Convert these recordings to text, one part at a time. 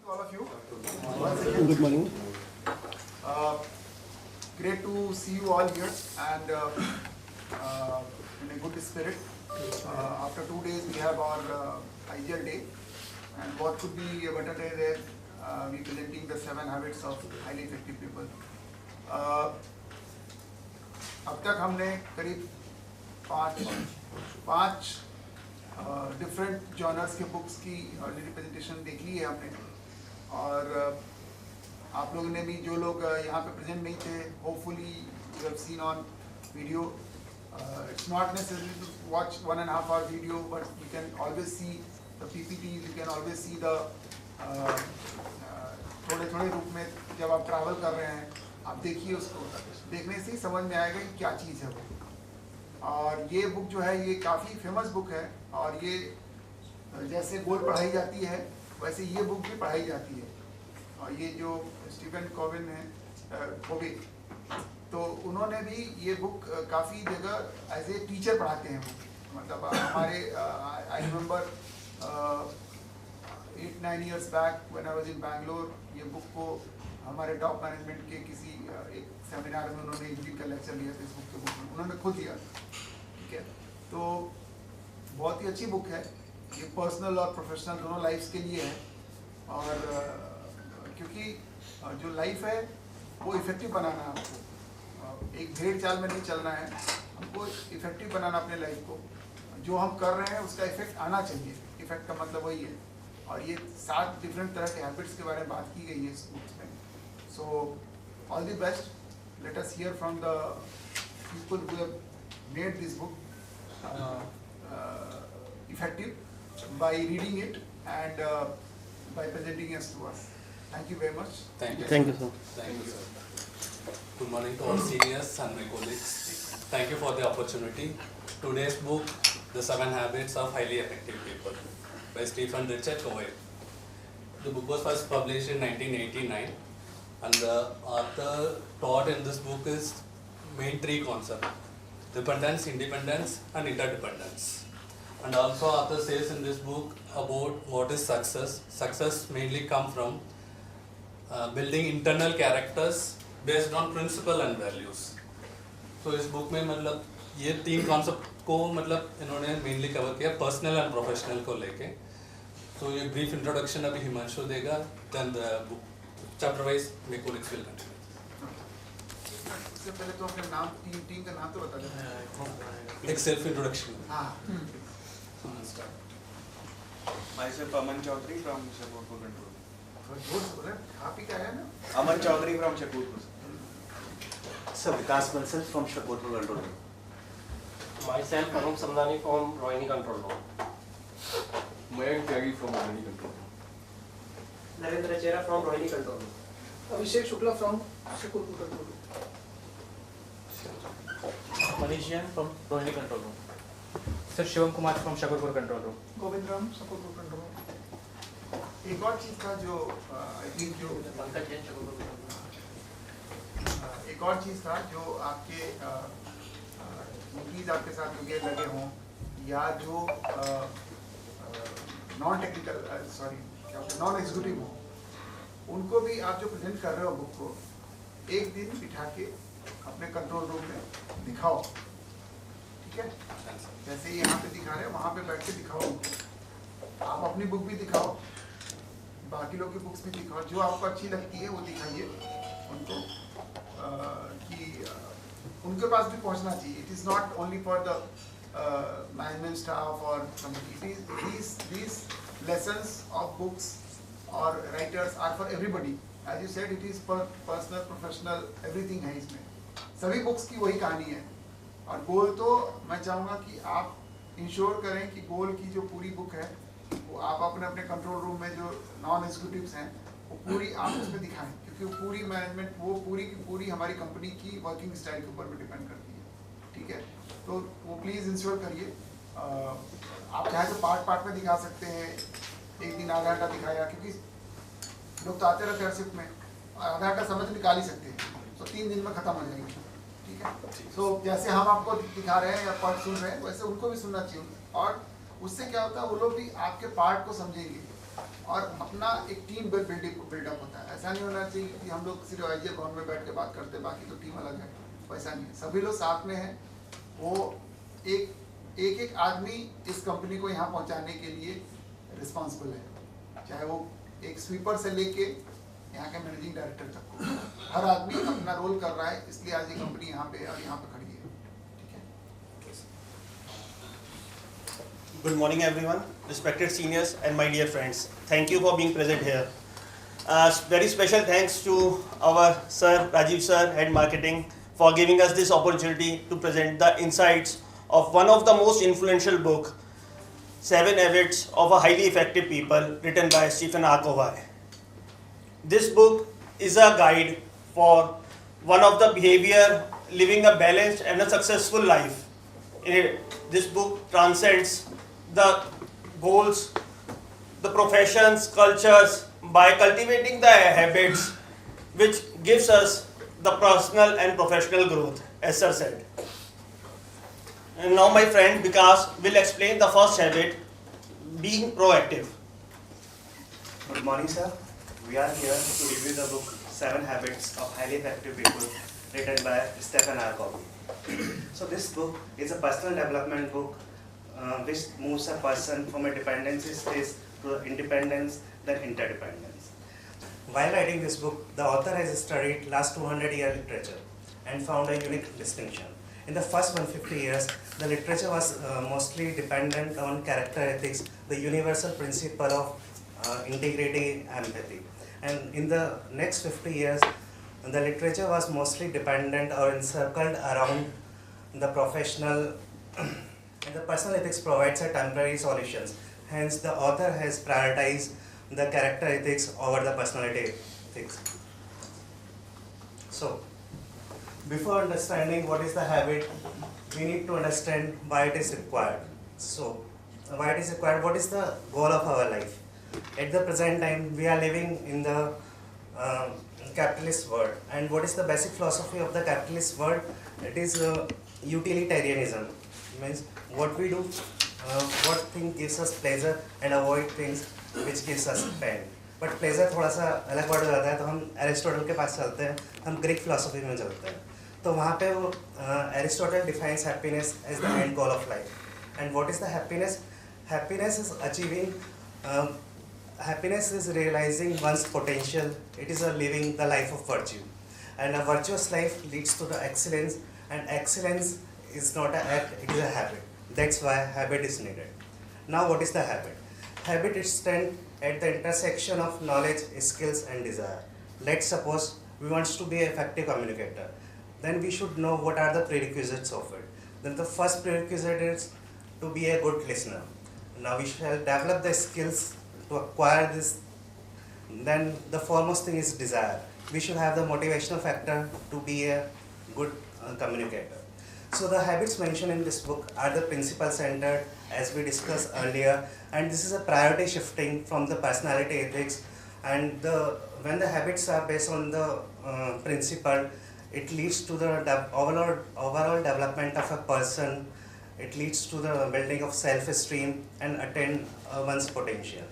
all of you. Good morning. Great to see you all here and in a good spirit. After 2 days we have our ideal day, and what could be a better day than we presenting the 7 habits of highly effective people. अब तक हमने करीब पाँच different genres के books की already presentation देख ली है हमने, और आप लोगों ने भी, जो लोग यहाँ पे प्रेजेंट नहीं थे, hopefully you have seen on video. It's not necessary to watch 1.5 hour video, but you can always see the PPTs, you can always see the थोड़े रूप में. जब आप ट्रैवल कर रहे हैं आप देखिए, उसको देखने से ही समझ में आएगा कि क्या चीज़ है वो. और ये बुक जो है ये काफ़ी फेमस बुक है, और ये जैसे गोल पढ़ाई जाती है वैसे ये बुक भी पढ़ाई जाती है. और ये जो स्टीफन कोविन है, तो उन्होंने भी ये बुक काफ़ी जगह एज ए टीचर पढ़ाते हैं. वो मतलब हमारे I remember 8-9 years back when I was in Bangalore, ये बुक को हमारे टॉप मैनेजमेंट के किसी एक सेमिनार में उन्होंने हिंदी का लेक्चर लिया था. इस बुक के बुक में उन्होंने खुद दिया. ठीक है, तो बहुत ही अच्छी बुक है. ये पर्सनल और प्रोफेशनल दोनों लाइफ्स के लिए है. और क्योंकि जो लाइफ है वो इफेक्टिव बनाना है आपको, एक भेड़ चाल में नहीं चलना है. हमको इफेक्टिव बनाना अपने लाइफ को. जो हम कर रहे हैं उसका इफेक्ट आना चाहिए. इफेक्ट का मतलब वही है. और ये 7 डिफरेंट तरह के हैबिट्स के बारे में बात की गई है इस बुक में. So all the best. Let us here from the people who have made this book effective by reading it and by presenting it to us. Thank you very much. Thank you. Thank you, sir. Thank you, sir. Good morning to all seniors and my colleagues. Thank you for the opportunity. Today's book, The 7 Habits of Highly Effective People, by Stephen Richard Covey. The book was first published in 1989, and the author taught in this book is main 3 concepts: dependence, independence, and interdependence. And also author says in this book about what is success. Success mainly come from building internal characters based on principle and values. So इस book में मतलब ये 3 concept को मतलब इन्होंने mainly cover किया, personal and professional को लेके. तो ये ब्रीफ इंट्रोडक्शन अभी हिमांशु देगा, then the book chapter wise मेरे कोलिग्स विल कंटिन्यू. इससे पहले तो अपने नाम, टीम का नाम तो बता दें. एक सेल्फ इंट्रोडक्शन. हाँ. Myself Aman Chaudhary from Shakurpur Control. बोल आप ही क्या है ना. Aman Chaudhary from Shakurpur. Sir, Vikas Bansal from Shakurpur Control. Myself Anup Samdani from Rohini Control Room. Mayank Tyagi from Rohini Control. Narendra Chera from Rohini Control Room. Abhishek Shukla from Shakurpur Control Room. Manish Jain from Rohini Control Room. Sir, Shivam Kumar from Shakurpur Control Room. Govind Ram, Shakurpur Control Room. एक और चीज़ था जो I think जो Pankaj Jain, Shakurpur Control Room. एक और चीज़ था जो आपके प्लीज़ आपके साथ जो लगे हों, या जो नॉन टेक्निकल नॉन एग्जीक्यूटिव हो, उनको भी आप जो प्रेजेंट कर रहे हो बुक को, एक दिन बिठा के अपने कंट्रोल रूम में दिखाओ. ठीक है, जैसे यहाँ पे दिखा रहे हैं वहाँ पे बैठ के दिखाओ उनको. आप अपनी बुक भी दिखाओ, बाकी लोग की बुक्स भी दिखाओ, जो आपको अच्छी लगती है वो दिखाइए उनको, कि उनके पास भी पहुंचना चाहिए. It is not only for the management staff और somebody. It is these lessons of books or writers are for everybody. As you said, it is for personal, professional, everything है इसमें. सभी बुक्स की वही कहानी है. और गोल तो मैं चाहूँगा कि आप इंश्योर करें कि गोल की जो पूरी बुक है वो आप अपने कंट्रोल रूम में जो नॉन एग्जीक्यूटिव्स हैं वो पूरी आप उसमें दिखाएं, क्योंकि वो पूरी मैनेजमेंट, वो पूरी की पूरी हमारी कंपनी की वर्किंग स्टाइल के ऊपर भी डिपेंड करती है. ठीक है, तो वो प्लीज़ इंश्योर करिए. आप चाहे तो पार्ट में दिखा सकते हैं. एक दिन आधा घंटा दिखाया, क्योंकि लोग तो आते रहते हैं शिफ्ट में, आधा घंटा समझ निकाल ही सकते हैं, तो 3 दिन में ख़त्म हो जाएगी. ठीक है, तो जैसे हम आपको दिखा रहे हैं या पार्ट सुन रहे हैं, वैसे उनको भी सुनना चाहिए. और उससे क्या होता है, वो लोग भी आपके पार्ट को समझेंगे. और अपना एक टीम बिल्डअप होता है। ऐसा नहीं होना चाहिए कि हम लोग सिर्फ आइए भवन में बैठ के बात करते हैं, बाकी तो टीम अलग है, वैसा नहीं है। सभी लोग साथ में हैं। वो एक आदमी इस कंपनी को यहाँ पहुँचाने के लिए रिस्पॉन्सिबल है, चाहे वो एक स्वीपर से लेके यहाँ के मैनेजिंग डायरेक्टर तक को, हर आदमी अपना रोल कर रहा है, इसलिए आज ये कंपनी यहाँ पे और यहाँ पे खड़ी है। ठीक है। Good morning, everyone, respected seniors and my dear friends. Thank you for being present here. Very special thanks to our sir, Rajiv sir, head marketing, for giving us this opportunity to present the insights of one of the most influential book, 7 Habits of a Highly Effective People, written by Stephen R. Covey. This book is a guide for one of the behavior living a balanced and a successful life. This book transcends the goals, the professions, cultures by cultivating the habits which gives us the personal and professional growth, as sir said. And now my friend Vikas will explain the first habit, being proactive. Good morning, sir. We are here to review the book 7 Habits of Highly Effective People, written by Stephen R. Covey. So this book is a personal development book which moves a person from a dependency stage to independence, then interdependence. While writing this book, the author has studied last 200-year literature and found a unique distinction. In the first 150 years, the literature was mostly dependent on character ethics, the universal principle of integrity, empathy. And in the next 50 years, the literature was mostly dependent or encircled around the professional, and the personal ethics provides a temporary solutions. Hence, the author has prioritized the character ethics over the personality ethics. So, before understanding what is the habit, we need to understand why it is required. So, why it is required, what is the goal of our life? At the present time, we are living in the capitalist world. And what is the basic philosophy of the capitalist world? It is utilitarianism. Means what we do, what thing gives us pleasure and avoid things which gives us pain. But pleasure थोड़ा सा अलग word हो जाता है, तो हम Aristotle के पास चलते हैं, हम ग्रीक फिलोसफी में चलते हैं. तो वहाँ पे वो Aristotle defines happiness as the end goal of life. And what is the happiness? Happiness is achieving, happiness is realizing one's potential. It is a living the life of virtue, and a virtuous life leads to the excellence, and excellence is not an act, it is a habit. That's why habit is needed. Now what is the habit? Habit is stand at the intersection of knowledge, skills and desire. Let's suppose we want to be an effective communicator. Then we should know what are the prerequisites of it. Then the first prerequisite is to be a good listener. Now we shall develop the skills to acquire this. Then the foremost thing is desire. We should have the motivational factor to be a good communicator. So the habits mentioned in this book are the principle centered as we discussed earlier, and this is a priority shifting from the personality ethics. And when the habits are based on the principle, it leads to the overall development of a person. It leads to the building of self-esteem and attain one's potential.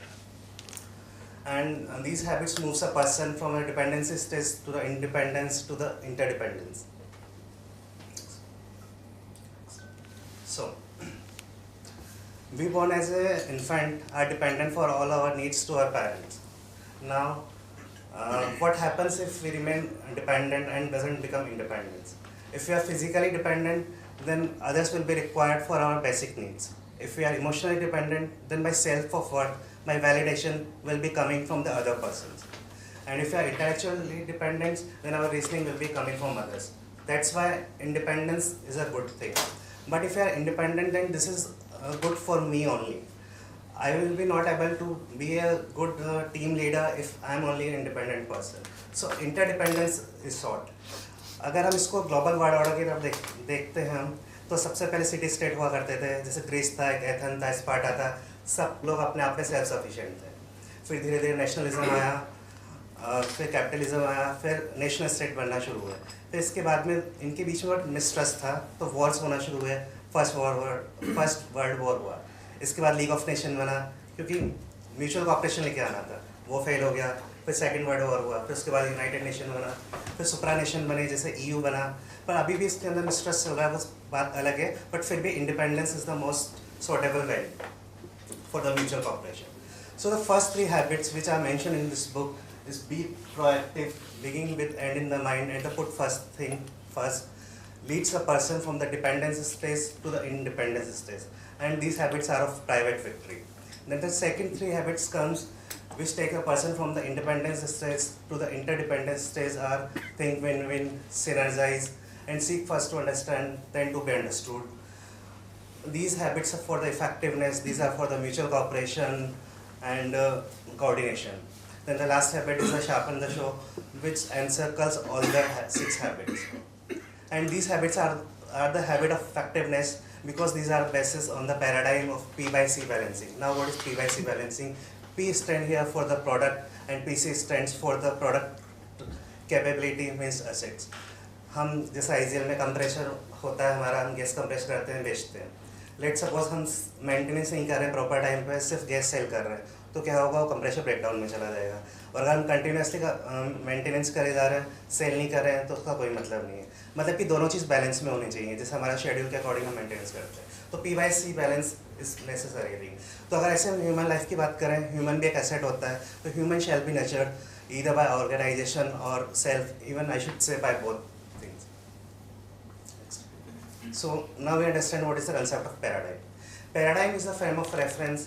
And these habits moves a person from a dependency stage to the independence to the interdependence. So, we born as an infant are dependent for all our needs to our parents. Now, what happens if we remain dependent and doesn't become independent? If we are physically dependent, then others will be required for our basic needs. If we are emotionally dependent, then my self-worth, my validation will be coming from the other persons. And if we are intellectually dependent, then our reasoning will be coming from others. That's why independence is a good thing. But if you are independent, then this is good for me only. I will be not able to be a good team leader if I am only an independent person. So interdependence is sought. अगर हम इसको global world order की तरफ देखते हैं हम, तो सबसे पहले सिटी स्टेट हुआ करते थे, जैसे ग्रीस था, एथेंस था, स्पार्टा था, सब लोग अपने आप में सेल्फ सफिशिएंट थे. फिर धीरे धीरे नेशनलिज्म आया, फिर कैपिटलिज्म आया, फिर नेशनल स्टेट बनना शुरू हुआ. फिर इसके बाद में इनके बीच में मिसट्रस्ट था, तो वॉर्स होना शुरू हुए. फर्स्ट वर्ल्ड वॉर हुआ, इसके बाद लीग ऑफ नेशन बना, क्योंकि म्यूचुअल कॉपरेशन लेके आना था, वो फेल हो गया। फिर सेकंड वर्ल्ड वॉर हुआ, फिर उसके बाद यूनाइटेड नेशन बना, फिर सुप्रानेशन बने जैसे EU बना, पर अभी भी इसके अंदर मिसट्रस्ट चल रहा है, वो बात अलग है। बट फिर भी independence is the most suitable value for the mutual cooperation. So the first 3 habits which are mentioned in this book is be proactive, begin with end in the mind, and to put first thing first, leads a person from the dependence stage to the independence stage. And these habits are of private victory. Then the second 3 habits comes which take a person from the independence stage to the interdependence stage are think, win-win, synergize, and seek first to understand, then to be understood. These habits are for the effectiveness, these are for the mutual cooperation and coordination. Then the last habit is the sharpen the show, which encircles all the 6 habits. And these habits are the habit of effectiveness because these are basis on the paradigm of P by C balancing. Now what is P by C balancing? P stands here for the product and PC stands for the product capability means assets. हम जैसा IGL में compressor होता है हमारा, हम gas compress करते हैं, बेचते हैं. लेट सपोज हम मेंटेनेंस नहीं कर रहे हैं प्रॉपर टाइम पे, सिर्फ गैस सेल कर रहे हैं, तो क्या होगा, वो कंप्रेशर ब्रेकडाउन में चला जाएगा. और अगर हम कंटिन्यूसली मेंटेनेंस करे जा रहे हैं, सेल नहीं कर रहे हैं, तो उसका कोई मतलब नहीं है. मतलब कि दोनों चीज़ बैलेंस में होनी चाहिए, जैसे हमारा शेड्यूल के अकॉर्डिंग हम मेंटेनेंस करते हैं. तो P by C balance is necessary thing. तो अगर ऐसे हम ह्यूमन लाइफ की बात करें, ह्यूमन भी एक एसेट होता है, तो human shall be nurtured either by organisation और self, even I should say by both. So now we understand what is the concept of paradigm. Paradigm is a frame of reference,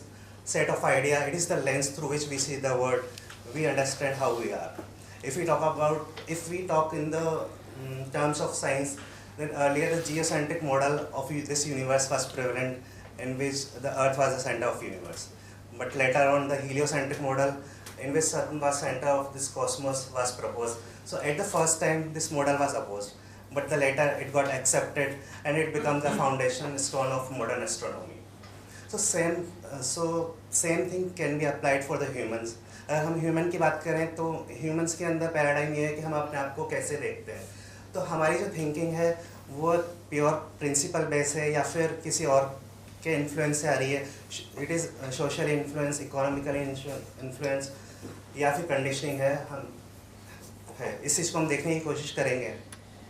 set of idea. It is the lens through which we see the world. We understand how we are. If we talk in the terms of science, then earlier the geocentric model of this universe was prevalent, in which the Earth was the center of universe. But later on, the heliocentric model, in which Sun was center of this cosmos, was proposed. So at the first time, this model was opposed. But the later it got accepted and it became the foundation stone of modern astronomy. So same thing can be applied for the humans. अगर हम human की बात करें तो humans के अंदर paradigm ये है कि हम अपने आप को कैसे देखते हैं. तो हमारी जो थिंकिंग है वो प्योर प्रिंसिपल बेस है या फिर किसी और के इन्फ्लुएंस से आ रही है. It is social influence, economical influence या फिर कंडीशनिंग है. हम है इस चीज़ को हम देखने की कोशिश करेंगे.